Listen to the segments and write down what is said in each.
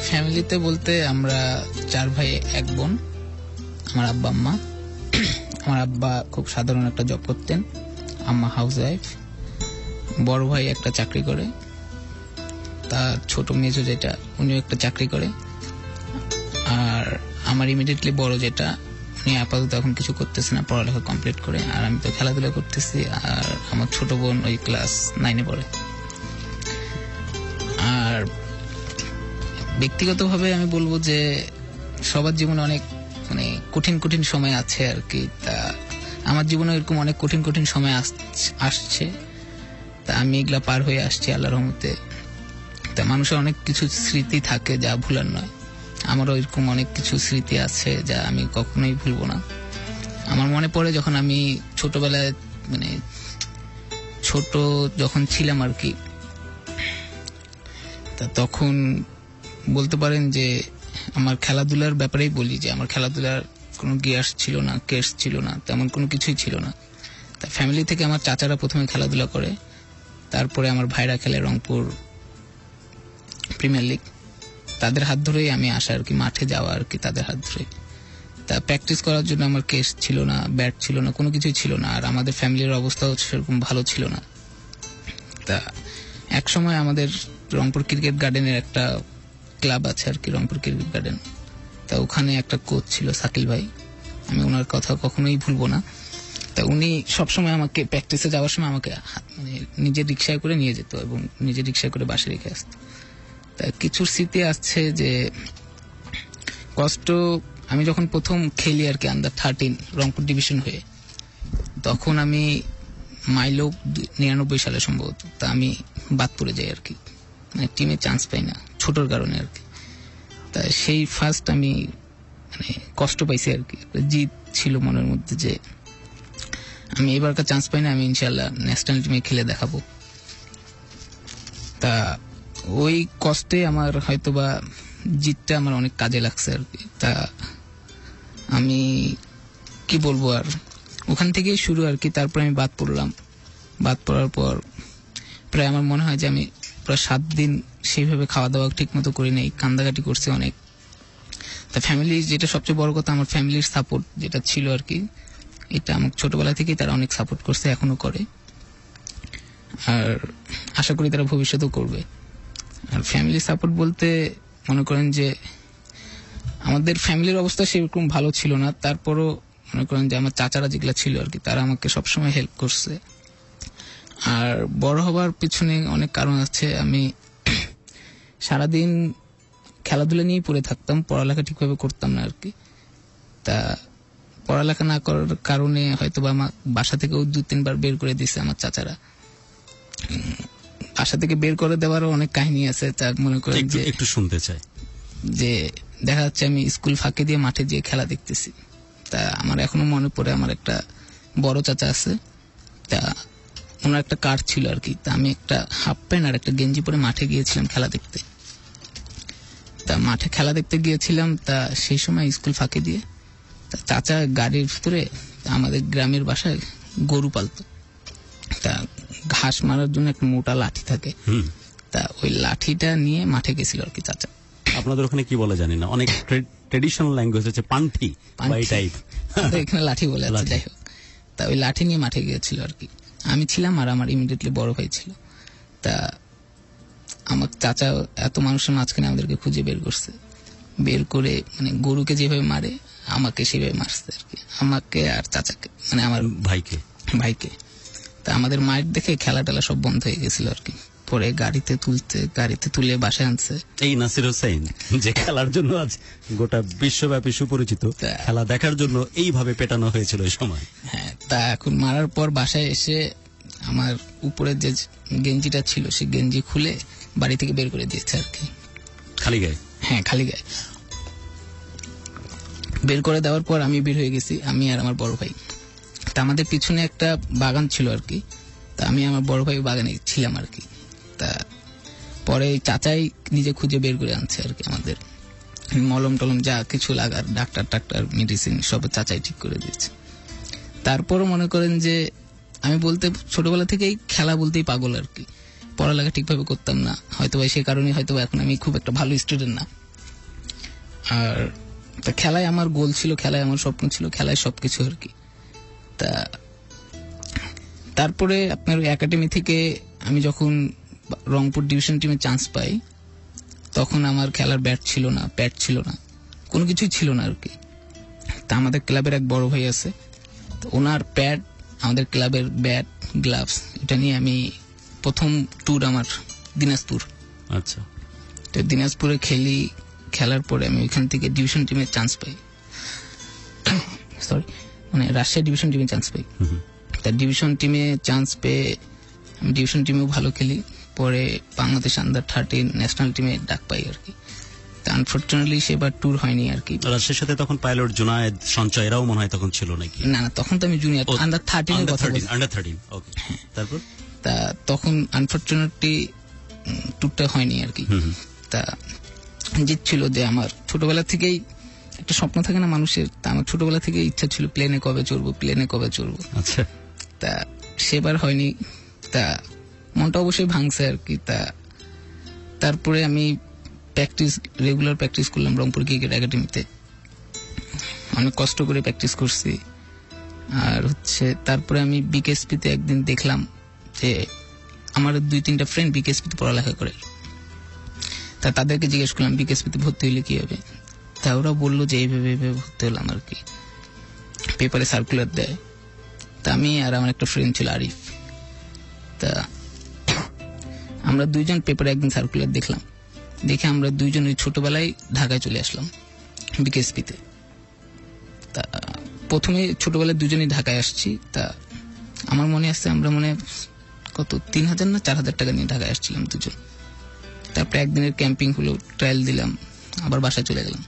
ফ্যামিলিতে বলতে আমরা 4 ভাই 1 বোন, আমার আব্বা আম্মা। আমার আব্বা খুব সাধারণ একটা জব করতেন, আম্মা হাউস ওয়াইফ। বড় ভাই একটা চাকরি করে, তার ছোট মেজো যেটা উনিও একটা চাকরি করে। আর আমার ইমিডিয়েটলি বড় যেটা, উনি আপাতত এখন কিছু করতেছে না, পড়ালেখা কমপ্লিট করে। আর আমি তো খেলাধুলা করতেছি। আর আমার ছোট বোন ওই ক্লাস 9-এ পড়ে। আর ব্যক্তিগতভাবে আমি বলবো যে সবার জীবনে অনেক কঠিন কঠিন সময় আছে আর কি। তা আমার জীবনে এরকম অনেক কঠিন কঠিন সময় আসছে, তা আমি এগুলা পার হয়ে আসছি আল্লাহর রহমতে। তা মানুষের অনেক কিছু স্মৃতি থাকে যা ভুলার নয়। আমারও এরকম অনেক কিছু স্মৃতি আছে যা আমি কখনোই ভুলবো না। আমার মনে পড়ে যখন আমি ছোটবেলায় ছোট যখন ছিলাম আর কি, তা তখন বলতে পারেন যে আমার খেলাধুলার ব্যাপারেই বলি যে আমার খেলাধুলার কোনো গিয়ার্স ছিল না, কেস ছিল না, তেমন কোনো কিছুই ছিল না। তা ফ্যামিলি থেকে আমার চাচারা প্রথমে খেলাধুলা করে, তারপরে আমার ভাইরা খেলে রংপুর প্রিমিয়ার লিগ। তাদের হাত ধরেই আমি আসা আর কি, মাঠে যাওয়া আর কি তাদের হাত ধরে। তা প্র্যাকটিস করার জন্য আমার কেস ছিল না, ব্যাট ছিল না, কোনো কিছুই ছিল না। আর আমাদের ফ্যামিলির অবস্থাও সেরকম ভালো ছিল না। তা এক সময় আমাদের রংপুর ক্রিকেট গার্ডেনের একটা ক্লাব আছে আর কি, রংপুর ক্রিকেট গার্ডেন। তা ওখানে একটা কোচ ছিল শাকিল ভাই, আমি ওনার কথা কখনোই ভুলবো না। তা উনি সবসময় আমাকে প্র্যাকটিসে যাওয়ার সময় আমাকে নিজের রিক্সায় করে নিয়ে যেত এবং নিজের রিক্সায় করে বাসে রেখে আসত। তা কিছু স্মৃতি আসছে যে কষ্ট, আমি যখন প্রথম খেলি আর কি আন্ডার 13 রংপুর ডিভিশন হয়ে, তখন আমি মাইলো 99 সালে সম্ভবত। তা আমি বাদ পড়ে যাই আর কি, টিমে চান্স পাই না ছোটর কারণে আর কি। তা সেই ফার্স্ট আমি কষ্ট পাইছি আর কি, জিদ ছিল মনের মধ্যে যে আমি এবারকার চান্স পাই না, আমি ইনশাল্লাহ ন্যাশনাল টিমে খেলে দেখাবো। তা ওই কষ্টে আমার হয়তোবা জিতটা আমার অনেক কাজে লাগছে আর কি। তা আমি কি বলবো, আর ওখান থেকেই শুরু আর কি। তারপর আমি বাদ পড়লাম। বাদ পড়ার পর প্রায় আমার মনে হয় যে আমি প্রায় 7 দিন সেইভাবে খাওয়া দাওয়া ঠিক মতো করি নাই, কান্দাকাটি করছি অনেক। তা ফ্যামিলি, যেটা সবচেয়ে বড় কথা, আমার ফ্যামিলির সাপোর্ট যেটা ছিল আর কি, এটা আমার ছোটবেলা থেকেই তারা অনেক সাপোর্ট করছে, এখনো করে। আর আশা করি তারা ভবিষ্যতেও করবে। আর ফ্যামিলি সাপোর্ট বলতে মনে করেন যে আমাদের ফ্যামিলির অবস্থা সেরকম ভালো ছিল না, তারপরও মনে করেন যে আমার চাচারা যেগুলা ছিল আর কি, তারা আমাকে সবসময় হেল্প করছে। আর বড় হবার পিছনে অনেক কারণ আছে। আমি সারাদিন খেলাধুলা নিয়েই পড়ে থাকতাম, পড়ালেখা ঠিকভাবে করতাম না আর কি। তা পড়ালেখা না করার কারণে হয়তো বা আমার বাসা থেকেও 2-3 বার বের করে দিচ্ছে আমার চাচারা। বাসা থেকে বের করে দেওয়ারও অনেক কাহিনী আছে। তা মনে করেন যে একটু শুনতে চাই যে দেখা যাচ্ছে আমি স্কুল ফাঁকি দিয়ে মাঠে গিয়ে খেলা দেখতেছি। তা আমার এখনো মনে পড়ে, আমার একটা বড় চাচা আছে, তা ওনার একটা কার ছিল আর কি। তা আমি একটা হাফ প্যান্ট আর একটা গেঞ্জি পরে মাঠে গিয়েছিলাম খেলা দেখতে। তা মাঠে খেলা দেখতে গিয়েছিলাম, তা সেই সময় স্কুল ফাঁকি দিয়ে তা চাচা গাড়ির ভিতরে আমাদের গ্রামের বাসায় গরু পালতো। তা ঘাস মারার জন্য একটা মোটা লাঠি থাকে, তা ওই লাঠিটা নিয়ে মাঠে গেছিল আর কি চাচা। আপনাদের ওখানে কি বলে জানি না, অনেক ট্রেডিশনাল ল্যাঙ্গুয়েজ আছে, পান্থি টাইপ, এখানে লাঠি বলে আছে। যাই হোক, তা ওই লাঠি নিয়ে মাঠে গিয়েছিল আর কি। আমি ছিলাম আর আমার ইমিডিয়েটলি বড় ভাই ছিল। তা আমার চাচা এত মানুষের মাঝখানে আমাদেরকে খুঁজে বের করছে, বের করে গরুকে যেভাবে মারে আমাকে সেভাবে মারছে আর কি, আমাকে আর চাচাকে, আমার ভাইকে। তা আমাদের মায়ের দেখে খেলা টেলা সব বন্ধ হয়ে গেছিল আর কি। পরে গাড়িতে তুলে বাসায় আনছে। এই নাসির হোসেন যে খেলার জন্য আজ গোটা বিশ্বব্যাপী সুপরিচিত, খেলা দেখার জন্য এইভাবে পেটানো হয়েছিল ওই সময়। হ্যাঁ, তা এখন মারার পর বাসায় এসে আমার উপরে যে গেঞ্জিটা ছিল সে গেঞ্জি খুলে বাড়ি থেকে বের করে দিয়েছে আর কি, খালি গায়ে। হ্যাঁ, খালি গায়ে বের করে দেওয়ার পর আমি বের হয়ে গেছি, আমি আর আমার বড় ভাই। তা আমাদের পিছনে একটা বাগান ছিল আর কি। তা আমি আমার বড় ভাই বাগানে ছিলাম আর কি। তা পরে চাচাই নিজে খুঁজে বের করে আনছে আর কি, আমাদের মলম টলম যা কিছু লাগার, ডাক্তার মেডিসিন সব চাচাই ঠিক করে দিয়েছে। তারপরও মনে করেন যে আমি বলতে ছোটবেলা থেকেই খেলা বলতেই পাগল আর কি, পড়ালেখা ঠিকভাবে করতাম না, হয়তো সে কারণে হয়তো এখন আমি খুব একটা ভালো স্টুডেন্ট না। আর তা খেলায় আমার গোল ছিল, খেলায় আমার স্বপ্ন ছিল, খেলায় সবকিছু আর কি। তা তারপরে আপনার একাডেমি থেকে আমি যখন রংপুর ডিভিশন টিমে চান্স পাই, তখন আমার খেলার ব্যাট ছিল না, প্যাড ছিল না, কোনো কিছুই ছিল না আর কি। তা আমাদের ক্লাবের এক বড় ভাই আছে, তো ওনার প্যাড, আমাদের ক্লাবের ব্যাট, গ্লাভস, এটা নিয়ে আমি প্রথম ট্যুর আমার দিনাজপুর। আচ্ছা, তো দিনাজপুরে খেলার পরে আমি ওইখান থেকে ডিভিশন টিমে চান্স পাই, সরি মানে রাজশাহী ডিভিশন টিমে চান্স পাই। তা ডিভিশন টিমে চান্স পেয়ে আমি ডিভিশন টিমেও ভালো খেলি, পরে বাংলাদেশ আন্ডার-13 ন্যাশনাল টিমে ডাক পাই আর কি। তা আনফরচুনেটলি সেবার ট্যুর হয়নি আর কি। রাজশাহীর সাথে তখন পাইলট, জুনায়েদ, সঞ্চয় এরাও মনে হয় তখন ছিল নাকি? না, তখন তো আমি জুনিয়র, আন্ডার-13 এর কথা বলছি। আন্ডার-13, ওকে। তারপর তা তখন আনফরচুনেটলি ট্যুরটা হয়নি আর কি। তা জিত ছিল যে আমার ছোটবেলা থেকেই একটা স্বপ্ন থাকে না মানুষের, তা আমার ছোটবেলা থেকে ইচ্ছা ছিল প্লেনে কবে চড়বো, প্লেনে কবে চড়বো। আচ্ছা, তা সেবার হয়নি, তা মনটা অবশ্যই ভাঙছে আর কি। তা তারপরে আমি রেগুলার প্র্যাকটিস করলাম রংপুর ক্রিকেট একাডেমিতে, অনেক কষ্ট করে প্র্যাকটিস করছি। আর তারপরে আমি বিকেএসপিতে একদিন দেখলাম যে আমার 2-3টা ফ্রেন্ড বিকেএসপিতে পড়ালেখা করে। তা তাদেরকে জিজ্ঞেস করলাম বিকেএসপিতে ভর্তি হইলে কি হবে। তা ওরা বললো যে এইভাবে ভর্তি হলাম আর কি, পেপারে সার্কুলার দেয়। তা আমি আর আমার একটা ফ্রেন্ড ছিল আরিফ, তা আমরা 2জন পেপারে একদিন সার্কুলার দেখলাম, দেখে আমরা 2জন ওই ছোটবেলায় ঢাকায় চলে আসলাম বিকেএসপিতে। তা প্রথমে ছোটবেলায় 2জনই ঢাকায় আসছি। তা আমার মনে আসছে আমরা মনে কত 3,000 না 4,000 টাকা নিয়ে ঢাকায় আসছিলাম 2জন। তারপরে একদিনের ক্যাম্পিং হলো, ট্রায়াল দিলাম, আবার বাসায় চলে গেলাম।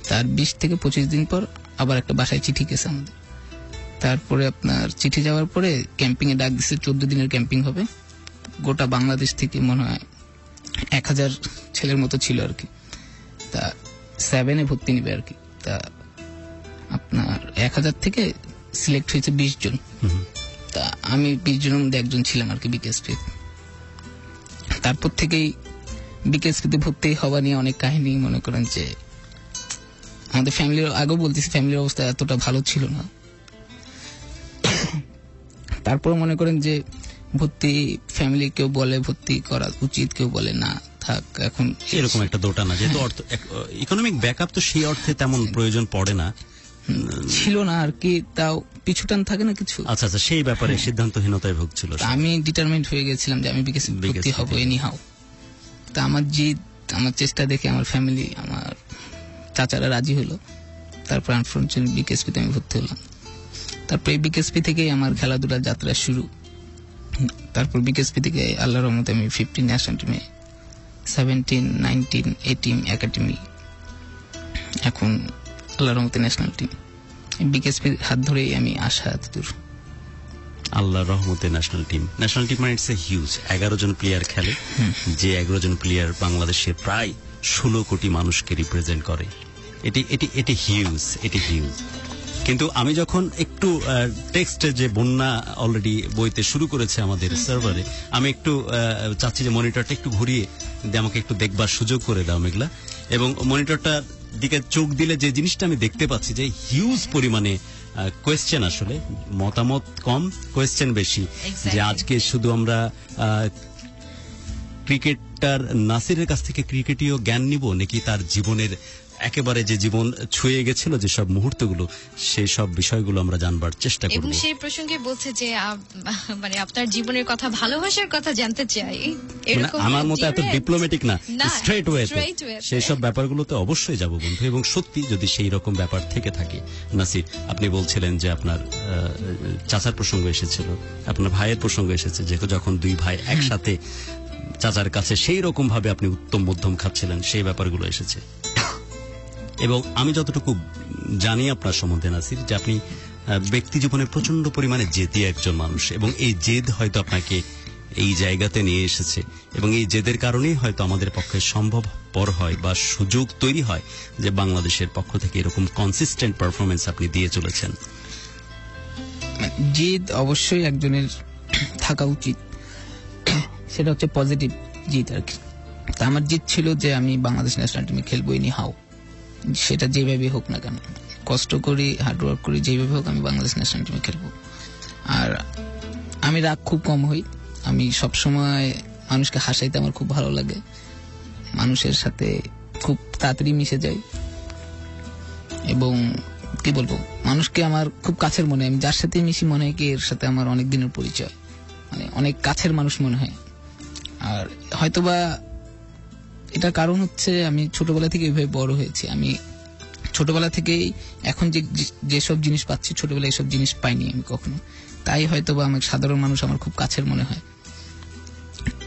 তার 20 থেকে 25 দিন পর আবার একটা বাসায় চিঠি গেছে আমাদের। তারপরে আপনার চিঠি যাওয়ার পরে ক্যাম্পিং এ ডাক দিচ্ছে, 14 দিনের ক্যাম্পিং হবে। গোটা বাংলাদেশ থেকে মনে হয় 1,000 ছেলের মতো ছিল আর কি। তা 7-এ ভর্তি নিবে আর কি। তা আপনার 1,000 থেকে সিলেক্ট হয়েছে 20 জন। তা আমি 20 জনের মধ্যে একজন ছিলাম আর কি বিকেএসপি। তারপর থেকেই বিকেএসপিতে ভর্তি হওয়া নিয়ে অনেক কাহিনী, মনে করেন যে আমাদের ফ্যামিলির, আগেও বলতেছি ফ্যামিলির অবস্থা এতটা ভালো ছিল না। তারপর মনে করেন যে ভর্তি, ফ্যামিলি কেউ বলে ভর্তি করা উচিত, কেউ বলে না থাক। এখন এরকম একটা দোটা না, যেহেতু ইকোনমিক ব্যাকআপ তো সেই অর্থে তেমন প্রয়োজন পড়ে না, ছিল না আর কি। তাও পিছুটান থাকে না কিছু। আচ্ছা আচ্ছা, সেই ব্যাপারে সিদ্ধান্তহীনতায় ভুগছিল। আমি ডিটারমাইন্ড হয়ে গেছিলাম যে আমি বিকেএসপি ভর্তি হব এনি হাউ। তা আমার জিদ, আমার চেষ্টা দেখে আমার ফ্যামিলি, আমার চাচারা রাজি হলো। তারপর আনফরচুনেটলি বিকেএসপিতে আমি ভর্তি হলাম। তারপর এই বিকেএসপি থেকেই আমার খেলাধুলার যাত্রা শুরু। তারপর বিকেএসপি থেকে আল্লাহর রহমতে আমি 15 ন্যাশনাল টিমে, 17, 19, 18 একাডেমি, এখন আল্লাহর রহমতে ন্যাশনাল টিম। বিকেএসপির হাত ধরেই আমি আসা এতদূর। আল্লাহর রহমতে ন্যাশনাল টিম মানে ইটস এ হিউজ। 11 জন প্লেয়ার খেলে, যে 11 জন প্লেয়ার বাংলাদেশের প্রায় 16 কোটি মানুষকে রিপ্রেজেন্ট করে। এটি হিউজ। কিন্তু আমি যখন একটু টেক্সটে যে বন্যা অলরেডি বইতে শুরু করেছে আমাদের সার্ভারে, আমি একটু চাচ্ছি যে মনিটরটা একটু ঘুরিয়ে আমাকে একটু দেখবার সুযোগ করে দাও মেঘলা। এবং মনিটরটার দিকে চোখ দিলে যে জিনিসটা আমি দেখতে পাচ্ছি যে হিউজ পরিমাণে কোয়েশ্চেন, আসলে মতামত কম, কোয়েশ্চেন বেশি। যে আজকে শুধু আমরা ক্রিকেটার নাসিরের কাছ থেকে ক্রিকেটীয় জ্ঞান নিব, নাকি তার জীবনের একেবারে যে জীবন ছুঁয়ে গেছিল, যেসব মুহূর্তগুলো, সেই সব বিষয়গুলো আমরা জানবার চেষ্টা করব। এবং সেই প্রসঙ্গে বলছে যে মানে আপনার জীবনের কথা, ভালোবাসার কথা জানতে চাই। আমার মতো এত ডিপ্লোম্যাটিক না, স্ট্রেট ওয়ে সেই সব ব্যাপারগুলোতে অবশ্যই যাব বন্ধু। এবং সত্যি যদি সেই রকম ব্যাপার থেকে থাকে, নাসির আপনি বলছিলেন যে আপনার চাচার প্রসঙ্গ এসেছিল, আপনার ভাইয়ের প্রসঙ্গ এসেছে, যে যখন 2 ভাই একসাথে চাচার কাছে সেই রকম ভাবে আপনি উত্তম মধ্যম খাচ্ছিলেন, সেই ব্যাপারগুলো এসেছে। এবং আমি যতটুকু জানি আপনার সম্বন্ধে নাসির, যে আপনি ব্যক্তি জীবনে প্রচন্ড পরিমাণে জেদি একজন মানুষ, এবং এই জেদ হয়তো আপনাকে এই জায়গাতে নিয়ে এসেছে, এবং এই জেদের কারণেই হয়তো আমাদের পক্ষে সম্ভবপর হয় বা সুযোগ তৈরি হয় যে বাংলাদেশের পক্ষ থেকে এরকম কনসিস্টেন্ট পারফরমেন্স আপনি দিয়ে চলেছেন। জেদ অবশ্যই একজনের থাকা উচিত, সেটা হচ্ছে পজিটিভ জিদ আর কি। তা আমার জিদ ছিল যে আমি বাংলাদেশ ন্যাশনাল টিমে খেলবো এনি হাউ। সেটা যেভাবে হোক না কেন, কষ্ট করি, হার্ডওয়ার্ক করি, যেভাবে হোক আমি বাংলাদেশ ন্যাশনাল টিমে খেলবো। আর আমি রাগ খুব কম হই, আমি সবসময় মানুষকে হাসাইতে আমার খুব ভালো লাগে, মানুষের সাথে খুব তাড়াতাড়ি মিশে যাই, এবং কি বলবো, মানুষকে আমার খুব কাছের মনে হয়। আমি যার সাথে মিশি মনে হয় কি এর সাথে আমার অনেক দিনের পরিচয়, মানে অনেক কাছের মানুষ মনে হয়। আর হয়তোবা এটার কারণ হচ্ছে আমি ছোটবেলা থেকে এইভাবে বড় হয়েছি। আমি ছোটবেলা থেকেই এখন যেসব জিনিস পাচ্ছি, ছোটবেলায় এসব জিনিস পাইনি আমি কখনো, তাই হয়তোবা আমার সাধারণ মানুষ আমার খুব কাছের মনে হয়।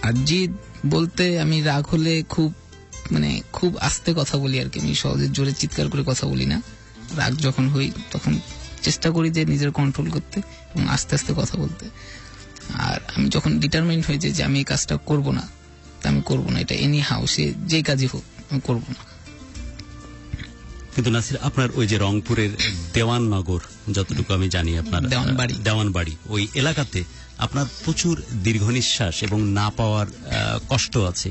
আর জিদ বলতে আমি রাগ হলে খুব আস্তে কথা বলি আর কি, আমি সহজে জোরে চিৎকার করে কথা বলি না। রাগ যখন হই তখন চেষ্টা করি যে নিজের কন্ট্রোল করতে এবং আস্তে আস্তে কথা বলতে। আর আমি যখন ডিটারমাইন্ড হয়ে যাই যে আমি এই কাজটা করব না, তা আমি করবো না, এটা এনি হাউ, সে যে কাজই হোক আমি করবো না। কিন্তু নাসির, আপনার ওই যে রংপুরের দেওয়াননগর, যতটুকু আমি জানি আপনার দেওয়ানবাড়ি, ওই এলাকাতে আপনার প্রচুর দীর্ঘ নিঃশ্বাস এবং না পাওয়ার কষ্ট আছে।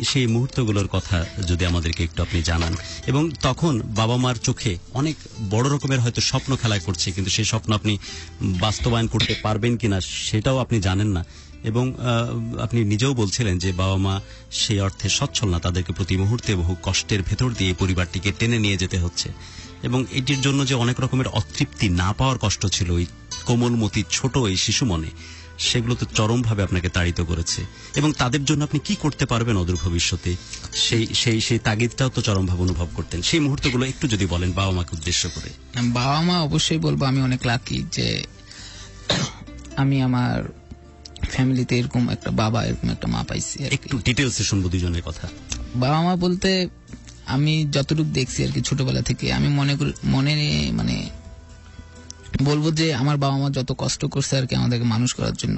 সেই মুহূর্তগুলোর কথা যদি আমাদেরকে একটু আপনি জানান। এবং তখন বাবা মার চোখে অনেক বড় রকমের হয়তো স্বপ্ন খেলা করছে, কিন্তু সেই স্বপ্ন আপনি বাস্তবায়ন করতে পারবেন কিনা সেটাও আপনি জানেন না। এবং আপনি নিজেও বলছিলেন যে বাবা মা সেই অর্থে সচ্ছল না, তাদেরকে প্রতি মুহূর্তে বহু কষ্টের ভেতর দিয়ে পরিবারটিকে টেনে নিয়ে যেতে হচ্ছে। এবং এটির জন্য যে অনেক রকমের অতৃপ্তি, না পাওয়ার কষ্ট ছিল ওই কোমলমতি ছোট এই শিশু মনে, সেগুলো তো চরমভাবে আপনাকে তাড়িত করেছে। এবং তাদের জন্য আপনি কি করতে পারবেন অদূর ভবিষ্যতে, সেই তাগিদটাও তো চরমভাবে অনুভব করতেন। সেই মুহূর্তগুলো একটু যদি বলেন বাবা মাকে উদ্দেশ্য করে। বাবা মা অবশ্যই বলবো আমি অনেক লাকি যে আমি আমার ফ্যামিলিতে এরকম একটা বাবা, এরকম একটা মা পাইছি। একটু ডিটেলসে শুনবো দুজনের কথা। বাবা মা বলতে আমি যতটুকু দেখছি আর কি ছোটবেলা থেকে, আমি মনে বলবো যে আমার বাবা মা যত কষ্ট করছে আর কি আমাদেরকে মানুষ করার জন্য,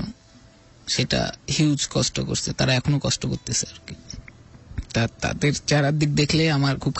সেটা হিউজ কষ্ট করছে, তারা এখনো কষ্ট করতেছে আর কি। তাদের চেহারার দিক দেখলে আমার খুব